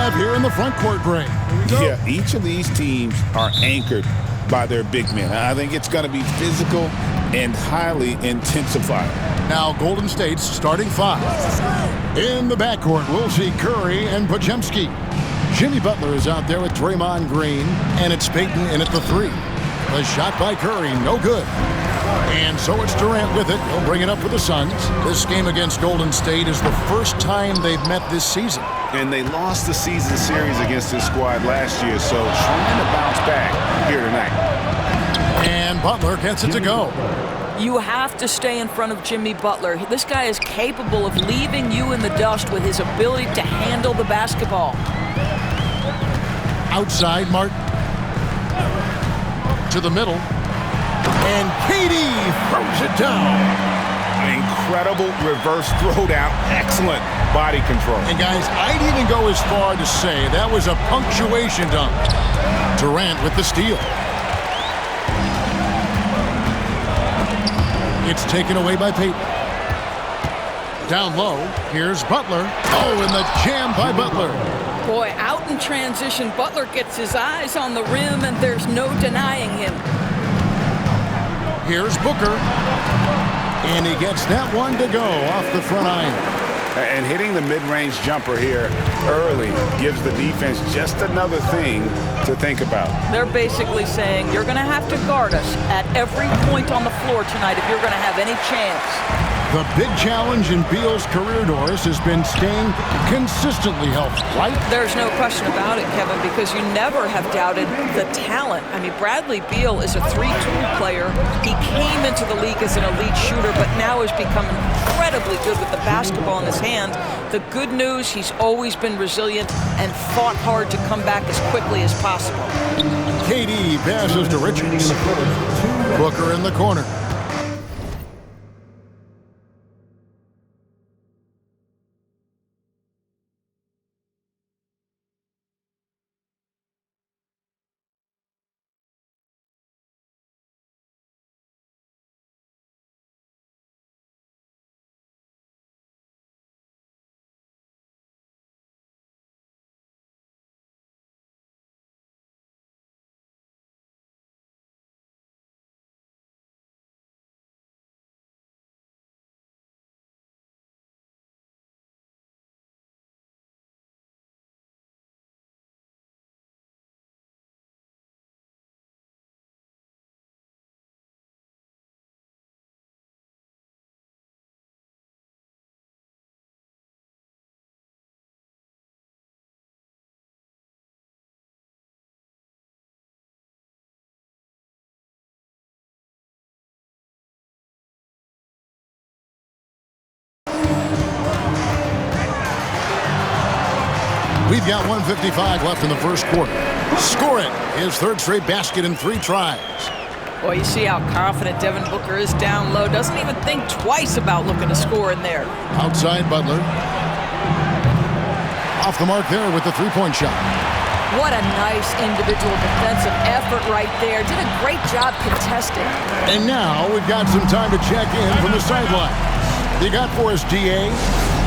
have here in the front court, Bray. Yeah, each of these teams are anchored by their big men. I think it's going to be physical and highly intensified. Now Golden State's starting five. In the backcourt, we'll see Curry and Podziemski. Jimmy Butler is out there with Draymond Green, and it's Payton in at the three. The shot by Curry, no good. And so it's Durant with it. He'll bring it up for the Suns. This game against Golden State is the first time they've met this season. And they lost the season series against this squad last year, so trying to bounce back here tonight. And Butler gets it to go. You have to stay in front of Jimmy Butler. This guy is capable of leaving you in the dust with his ability to handle the basketball. Outside, Martin. To the middle. And KD throws it down. An incredible reverse throwdown. Excellent body control. And guys, I'd even go as far to say that was a punctuation dunk. Durant with the steal. It's taken away by Payton. Down low, here's Butler. Oh, and the jam by Butler. Boy, out in transition, Butler gets his eyes on the rim, and there's no denying him. Here's Booker. And he gets that one to go off the front iron. And hitting the mid-range jumper here early gives the defense just another thing to think about. They're basically saying, you're going to have to guard us at every point on the floor tonight if you're going to have any chance. The big challenge in Beal's career, Doris, has been staying consistently healthy, right? There's no question about it, Kevin, because you never have doubted the talent. I mean, Bradley Beal is a 3-tool player. He came into the league as an elite shooter, but now has become incredibly good with the basketball in his hand. The good news, he's always been resilient and fought hard to come back as quickly as possible. KD passes to Richards. Booker in the corner. We've got 1:55 left in the first quarter. Score it. His third straight basket in 3 tries. Boy, you see how confident Devin Booker is down low. Doesn't even think twice about looking to score in there. Outside Butler. Off the mark there with the three-point shot. What a nice individual defensive effort right there. Did a great job contesting. And now we've got some time to check in from the sideline. You got for us, DA?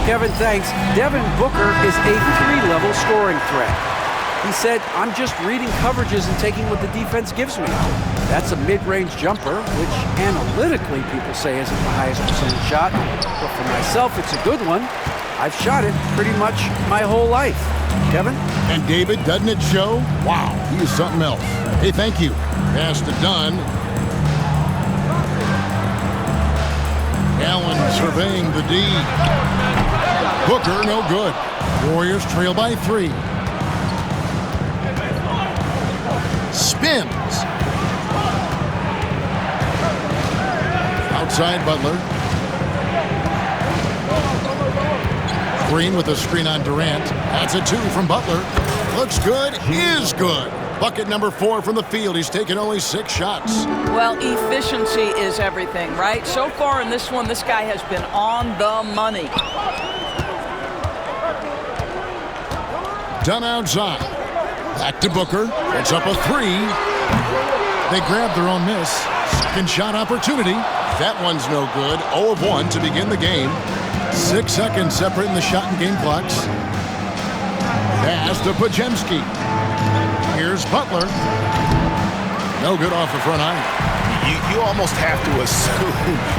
Kevin, thanks. Devin Booker is a 3-level scoring threat. He said, I'm just reading coverages and taking what the defense gives me. That's a mid-range jumper, which analytically people say isn't the highest percentage shot. But for myself, it's a good one. I've shot it pretty much my whole life. Kevin? And David, doesn't it show? Wow, he is something else. Hey, thank you. Pass to Dunn. Allen surveying the D. Booker, no good. Warriors trail by 3. Spins. Outside Butler. Green with a screen on Durant. That's a 2 from Butler. Looks good, is good. Bucket number 4 from the field. He's taken only 6 shots. Well, efficiency is everything, right? So far in this one, this guy has been on the money. Done outside. Back to Booker. It's up a 3. They grab their own miss. Second shot opportunity. That one's no good. 0 of 1 to begin the game. 6 seconds separating the shot and game clocks. Pass to Podziemski. Here's Butler. No good off the front iron. You almost have to assume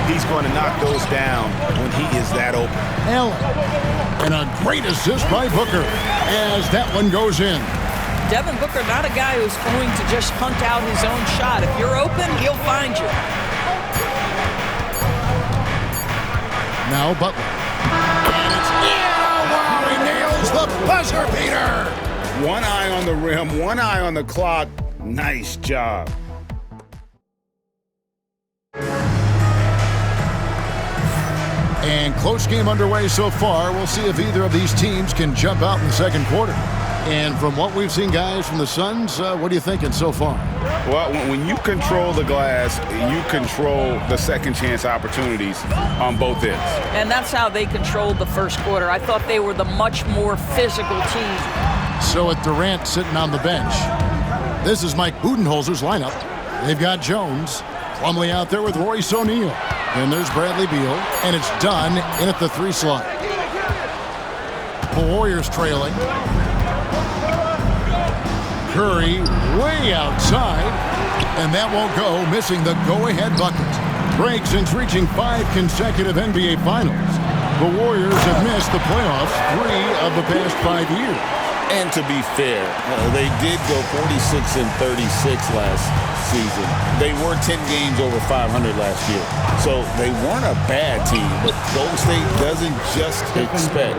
he's going to knock those down when he is that open. Allen. And a great assist by Booker as that one goes in. Devin Booker, not a guy who's going to just hunt out his own shot. If you're open, he'll find you. Now Butler. And it's wow, he nails the buzzer beater. One eye on the rim, one eye on the clock. Nice job. And close game underway so far. We'll see if either of these teams can jump out in the second quarter. And from what we've seen, guys, from the Suns, what are you thinking so far? Well, when you control the glass, you control the second chance opportunities on both ends. And that's how they controlled the first quarter. I thought they were the much more physical team. So with Durant sitting on the bench, this is Mike Budenholzer's lineup. They've got Jones, Plumlee out there with Royce O'Neal. And there's Bradley Beal, and it's done in at the 3 slot. The Warriors trailing. Curry way outside, and that won't go, missing the go-ahead bucket. Break since reaching 5 consecutive NBA Finals. The Warriors have missed the playoffs 3 of the past 5 years. And to be fair, they did go 46 and 36 last season. They were 10 games over 500 last year. So they weren't a bad team, but Golden State doesn't just expect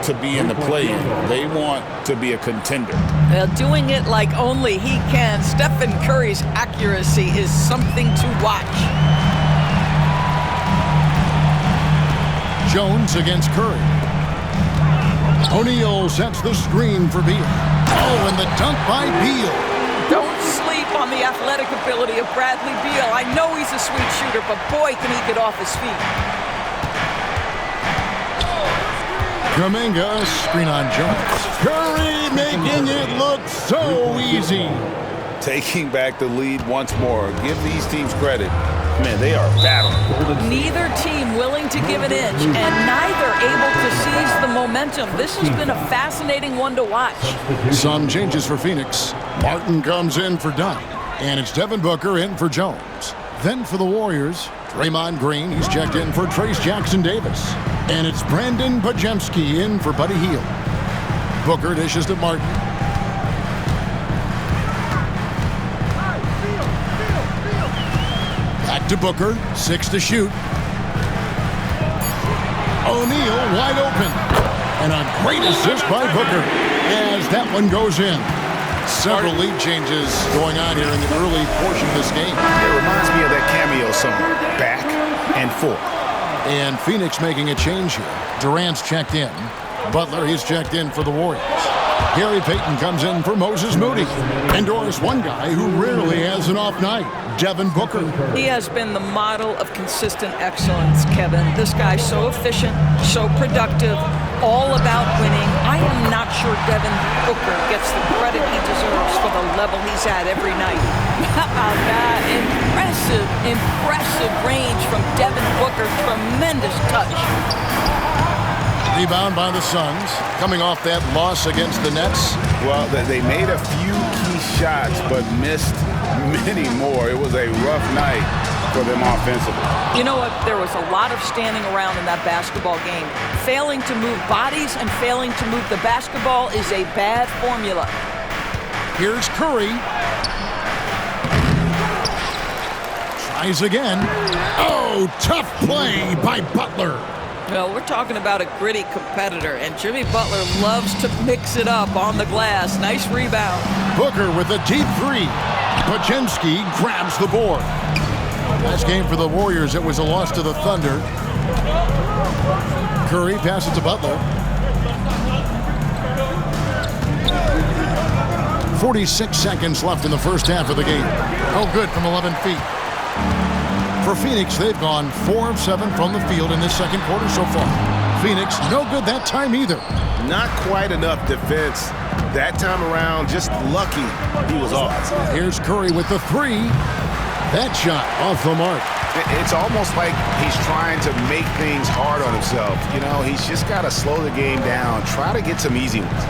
to be in the play-in. They want to be a contender. Well, doing it like only he can. Stephen Curry's accuracy is something to watch. Jones against Curry. O'Neal sets the screen for Beal. Oh, and the dunk by Beal. Don't sleep on the athletic ability of Bradley Beal. I know he's a sweet shooter, but boy, can he get off his feet. Kuminga, screen on Jones. Curry making it look so easy. Taking back the lead once more. Give these teams credit. Man, they are battling. Neither team willing to give an inch, and neither able to seize the momentum. This has been a fascinating one to watch. Some changes for Phoenix. Martin comes in for Dunn, and it's Devin Booker in for Jones. Then for the Warriors, Draymond Green, he's checked in for Trace Jackson-Davis. And it's Brandon Podziemski in for Buddy Hield. Booker dishes to Martin. Back to Booker, 6 to shoot. O'Neal wide open. And a great assist by Booker as that one goes in. Several lead changes going on here in the early portion of this game. It reminds me of that cameo song, Back and Forth. And Phoenix making a change here. Durant's checked in. Butler, he's checked in for the Warriors. Gary Payton comes in for Moses Moody. And Doris, one guy who rarely has an off night, Devin Booker. He has been the model of consistent excellence, Kevin. This guy's so efficient, so productive, all about winning. I am not sure Devin Booker gets the credit he deserves for the level he's at every night. How about that? Impressive range from Devin Booker. Tremendous touch. Rebound by the Suns, coming off that loss against the Nets. Well, they made a few key shots, but missed many more. It was a rough night for them offensively. You know what? There was a lot of standing around in that basketball game. Failing to move bodies and failing to move the basketball is a bad formula. Here's Curry. Tries again. Oh, tough play by Butler. Well, we're talking about a gritty competitor, and Jimmy Butler loves to mix it up on the glass. Nice rebound. Booker with a deep 3. Podziemski grabs the board. Last game for the Warriors, it was a loss to the Thunder. Curry passes to Butler. 46 seconds left in the first half of the game. No good from 11 feet. For Phoenix, they've gone 4 of 7 from the field in this second quarter so far. Phoenix, no good that time either. Not quite enough defense that time around. Just lucky he was off. Here's Curry with the 3. That shot off the mark. It's almost like he's trying to make things hard on himself. You know, he's just got to slow the game down, try to get some easy ones.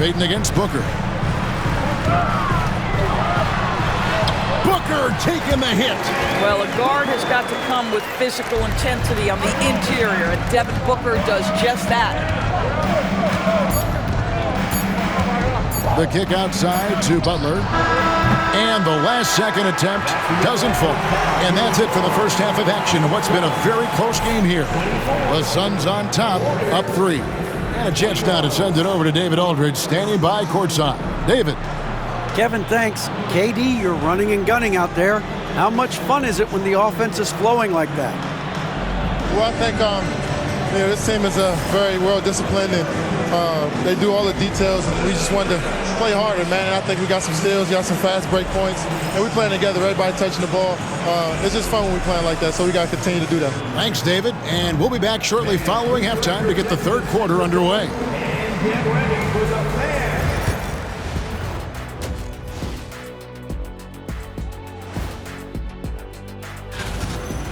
Payton against Booker. Booker taking the hit. Well, a guard has got to come with physical intensity on the interior, and Devin Booker does just that. The kick outside to Butler. And the last-second attempt doesn't fall. And that's it for the first half of action. What's been a very close game here. The Suns on top, up 3. And a chance now to send it over to David Aldridge, standing by courtside. David. Kevin, thanks. KD, you're running and gunning out there. How much fun is it when the offense is flowing like that? Well, I think this team is very well disciplined, and they do all the details, and we just wanted to play harder, man. And I think we got some steals, got some fast break points, and we're playing together, everybody touching the ball. It's just fun when we're playing like that, so we got to continue to do that. Thanks, David, and we'll be back shortly following halftime to get the third quarter underway.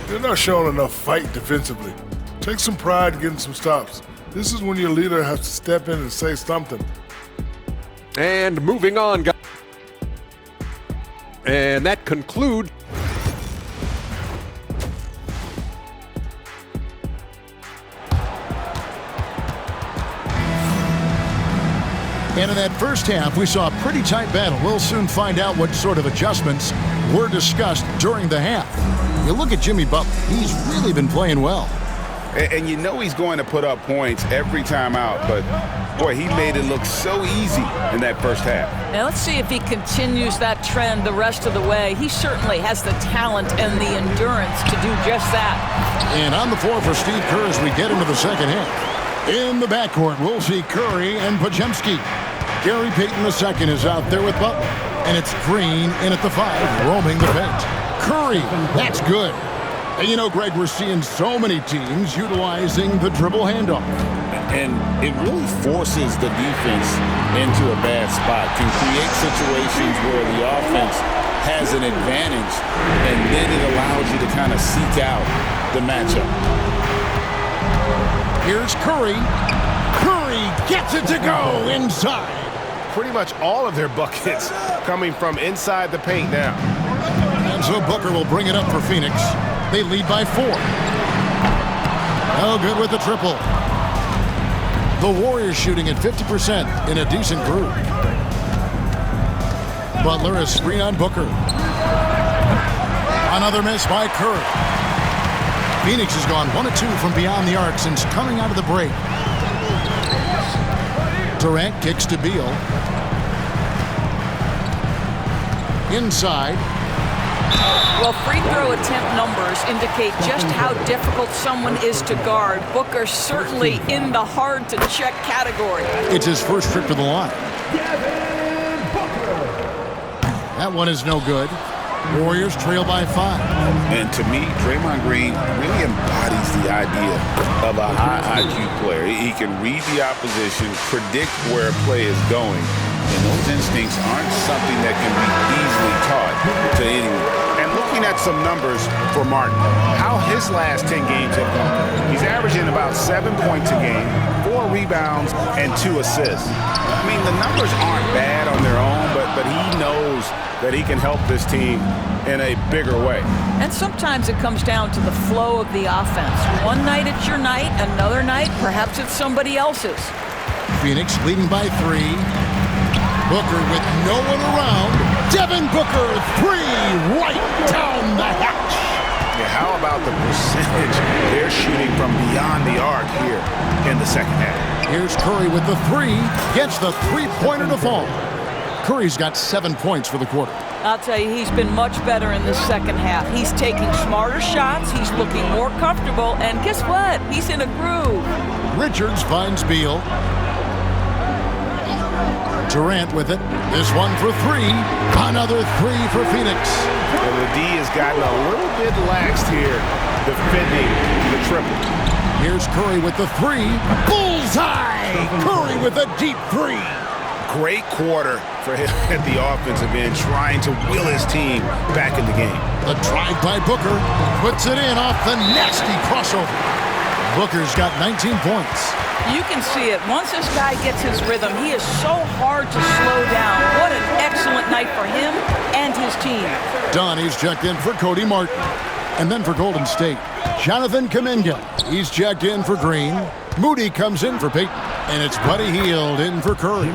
They're not showing enough fight defensively. Take some pride in getting some stops. This is when your leader has to step in and say something. And moving on, guys. And that concludes. And in that first half, we saw a pretty tight battle. We'll soon find out what sort of adjustments were discussed during the half. You look at Jimmy Butler. He's really been playing well. And you know he's going to put up points every time out, but boy, he made it look so easy in that first half. Now let's see if he continues that trend the rest of the way. He certainly has the talent and the endurance to do just that. And on the floor for Steve Kerr as we get into the second half. In the backcourt, we'll see Curry and Podziemski. Gary Payton II is out there with Butler. And it's Green in at the 5, roaming the paint. Curry, that's good. And you know, Greg, we're seeing so many teams utilizing the dribble handoff. And it really forces the defense into a bad spot, can create situations where the offense has an advantage, and then it allows you to kind of seek out the matchup. Here's Curry. Curry gets it to go inside. Pretty much all of their buckets coming from inside the paint now. And so Booker will bring it up for Phoenix. They lead by 4. No good with the triple. The Warriors shooting at 50% in a decent groove. Butler is screen on Booker. Another miss by Curry. Phoenix has gone 1 of 2 from beyond the arc since coming out of the break. Durant kicks to Beal. Inside. Well, free throw attempt numbers indicate just how difficult someone is to guard. Booker certainly in the hard-to-check category. It's his first trip to the line. That one is no good. Warriors trail by 5. And to me, Draymond Green really embodies the idea of a high IQ player. He can read the opposition, predict where a play is going, and those instincts aren't something that can be easily taught to anyone. And looking at some numbers for Martin, how his last 10 games have gone. He's averaging about 7 points a game, 4 rebounds, and 2 assists. I mean, the numbers aren't bad on their own, but he knows that he can help this team in a bigger way. And sometimes it comes down to the flow of the offense. One night it's your night, another night perhaps it's somebody else's. Phoenix leading by 3. Booker with no one around. Devin Booker, 3 right down the hatch. Yeah, how about the percentage they're shooting from beyond the arc here in the second half? Here's Curry with the 3. Gets the three-pointer to fall. Curry's got 7 points for the quarter. I'll tell you, he's been much better in the second half. He's taking smarter shots. He's looking more comfortable. And guess what? He's in a groove. Richards finds Beal. Durant with it. This one for 3. Another 3 for Phoenix. And the D has gotten a little bit laxed here, defending the triple. Here's Curry with the 3. Bullseye! Curry with a deep 3. Great quarter for him at the offensive end, trying to will his team back in the game. The drive by Booker puts it in off the nasty crossover. Booker's got 19 points. You can see it. Once this guy gets his rhythm, he is so hard to slow down. What an excellent night for him and his team. Donnie's checked in for Cody Martin. And then for Golden State, Jonathan Kuminga. He's checked in for Green. Moody comes in for Payton. And it's Buddy Hield in for Curry.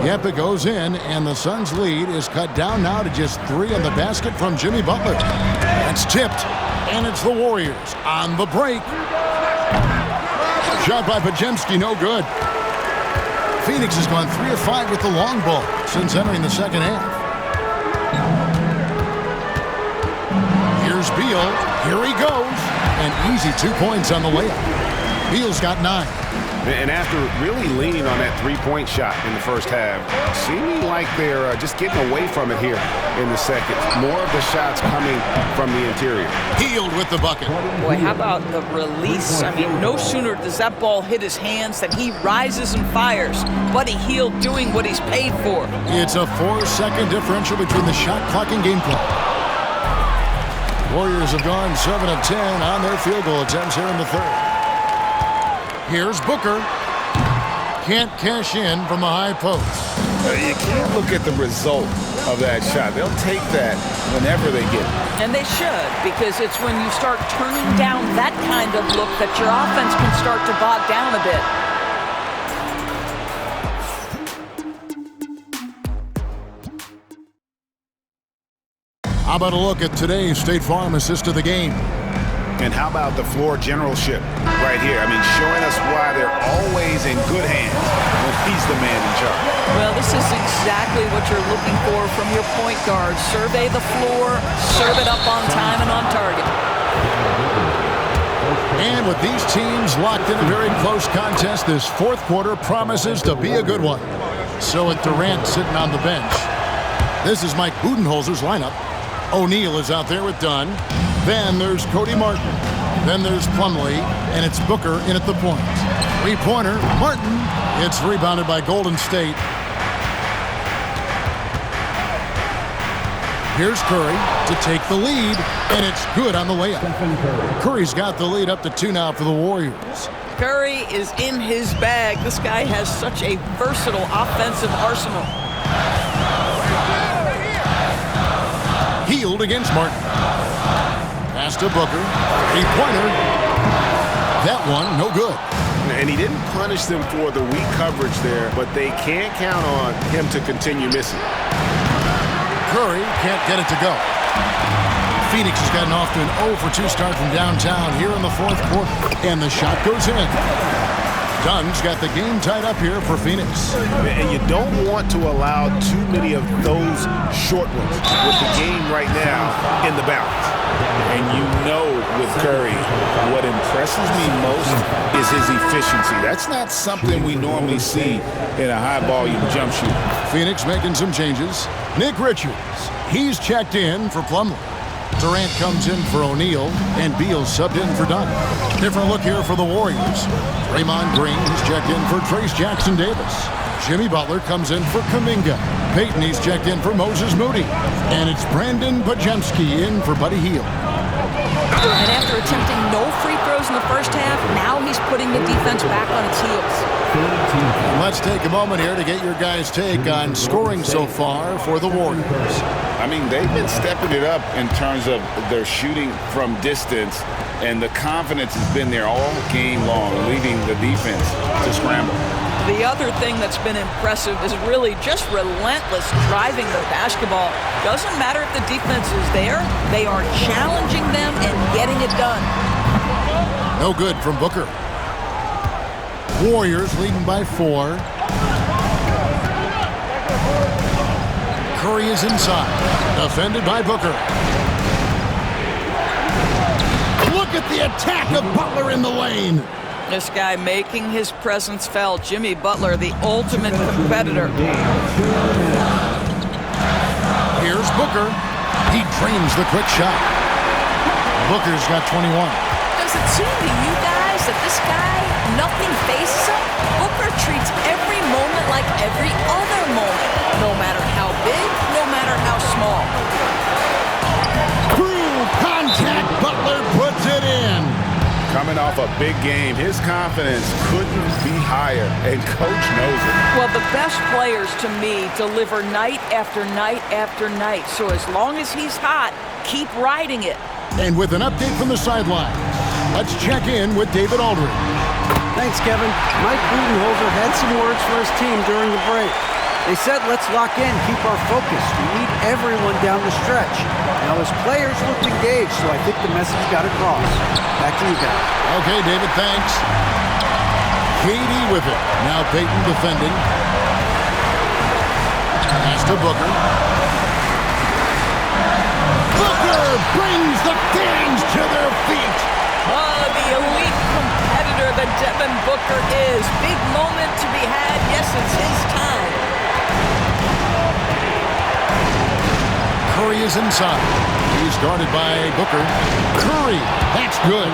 Yep, it goes in, and the Suns' lead is cut down now to just 3 on the basket from Jimmy Butler. That's tipped, and it's the Warriors on the break. Shot by Podziemski, no good. Phoenix has gone 3 of 5 with the long ball since entering the second half. Here's Beal. Here he goes. An easy 2 points on the layup. Beal's got 9. And after really leaning on that three-point shot in the first half, seeming like they're just getting away from it here in the second. More of the shots coming from the interior. Hield with the bucket. Boy, how about the release? I mean, no sooner does that ball hit his hands than he rises and fires. Buddy Hield doing what he's paid for. It's a 4-second differential between the shot clock and game clock. Warriors have gone 7 of 10 on their field goal attempts here in the third. Here's Booker. Can't cash in from the high post. You can't look at the result of that shot. They'll take that whenever they get it. And they should, because it's when you start turning down that kind of look that your offense can start to bog down a bit. How about a look at today's State Farm assist of the game? And how about the floor generalship right here? I mean, showing us why they're always in good hands when he's the man in charge. Well, this is exactly what you're looking for from your point guard. Survey the floor, serve it up on time and on target. And with these teams locked in a very close contest, this fourth quarter promises to be a good one. So with Durant sitting on the bench, this is Mike Budenholzer's lineup. O'Neal is out there with Dunn. Then there's Cody Martin. Then there's Plumlee, and it's Booker in at the point. Three-pointer, Martin. It's rebounded by Golden State. Here's Curry to take the lead, and it's good on the layup. Curry's got the lead up to 2 now for the Warriors. Curry is in his bag. This guy has such a versatile offensive arsenal. Hield against Martin. Pass to Booker. Three-pointer. That one, no good. And he didn't punish them for the weak coverage there, but they can't count on him to continue missing. Curry can't get it to go. Phoenix has gotten off to an 0-for-2 start from downtown here in the fourth quarter. And the shot goes in. Dunn's got the game tied up here for Phoenix. And you don't want to allow too many of those short ones with the game right now in the balance. And you know with Curry, what impresses me most is his efficiency. That's not something we normally see in a high-volume jump shooter. Phoenix making some changes. Nick Richards, he's checked in for Plumlee. Durant comes in for O'Neal, and Beal subbed in for Dunn. Different look here for the Warriors. Draymond Green has checked in for Trace Jackson Davis. Jimmy Butler comes in for Kuminga. Payton, he's checked in for Moses Moody. And it's Brandon Podziemski in for Buddy Hield. And after attempting no free throws in the first half, now he's putting the defense back on its heels. And let's take a moment here to get your guys' take on scoring so far for the Warriors. I mean, they've been stepping it up in terms of their shooting from distance, and the confidence has been there all game long, leaving the defense to scramble. The other thing that's been impressive is really just relentless driving the basketball. Doesn't matter if the defense is there, they are challenging them and getting it done. No good from Booker. Warriors leading by 4. Curry is inside, defended by Booker. Look at the attack of Butler in the lane. This guy making his presence felt. Jimmy Butler, the ultimate competitor. Here's Booker. He drains the quick shot. Booker's got 21. Does it seem to you guys that this guy, nothing phases him? Booker treats every moment like every other moment, no matter how big, no matter how small. Through contact, Butler puts it in. Coming off a a big game. His confidence couldn't be higher, and Coach knows it. Well, the best players, to me, deliver night after night after night. So as long as he's hot, keep riding it. And with an update from the sidelines, let's check in with David Aldridge. Thanks, Kevin. Mike Budenholzer had some words for his team during the break. They said, let's lock in, keep our focus. We need everyone down the stretch. Now, his players looked engaged, so I think the message got across. Back to you guys. Okay, David, thanks. Katie with it. Now Peyton defending. Pass to Booker. Booker brings the fans to their feet. Oh, the elite competitor that Devin Booker is. Big moment to be had. Yes, it's his time. Curry is inside. He's guarded by Booker. Curry, that's good.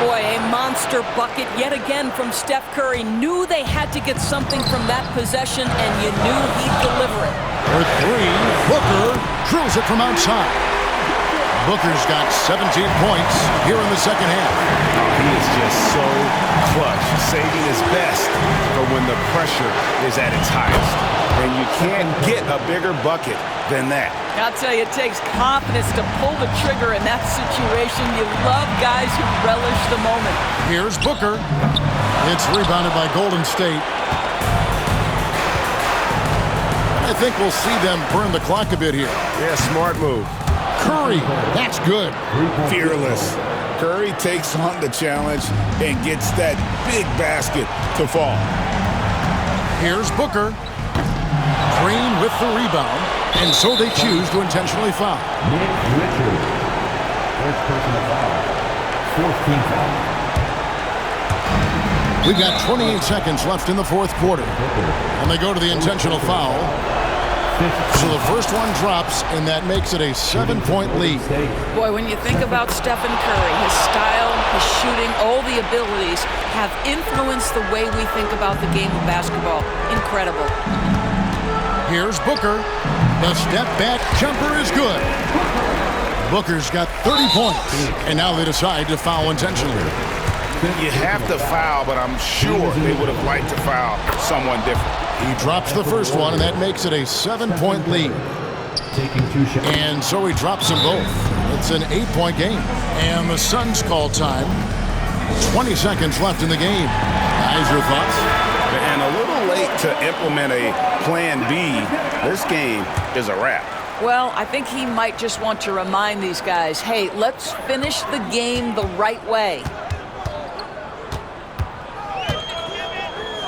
Boy, a monster bucket yet again from Steph Curry. Knew they had to get something from that possession, and you knew he'd deliver it. For three, Booker drills it from outside. Booker's got 17 points here in the second half. He is just so clutch, saving his best for when the pressure is at its highest. And you can't get a bigger bucket than that. I'll tell you, it takes confidence to pull the trigger in that situation. You love guys who relish the moment. Here's Booker. It's rebounded by Golden State. I think we'll see them burn the clock a bit here. Yeah, smart move. Curry, that's good. Fearless. Curry takes on the challenge and gets that big basket to fall. Here's Booker. Green with the rebound, and so they choose to intentionally foul. Nick Richard, first personal foul, 14th foul. We've got 28 seconds left in the fourth quarter, and they go to the intentional foul. So the first one drops, and that makes it a 7-point lead. Boy, when you think about Stephen Curry, his style, his shooting, all the abilities have influenced the way we think about the game of basketball. Incredible. Here's Booker. The step-back jumper is good. Booker's got 30 points, and now they decide to foul intentionally. You have to foul, but I'm sure they would have liked to foul someone different. He drops the first one, and that makes it a 7-point lead. Taking 2 shots. And so he drops them both. It's an 8-point game. And the Suns call time. 20 seconds left in the game. Guys, your thoughts? And a little late to implement a plan B. This game is a wrap. Well, I think he might just want to remind these guys, hey, let's finish the game the right way.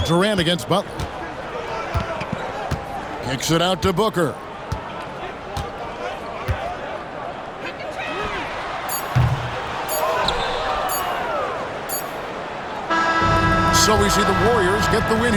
Durant against Butler. Kicks it out to Booker. So we see the Warriors get the win here.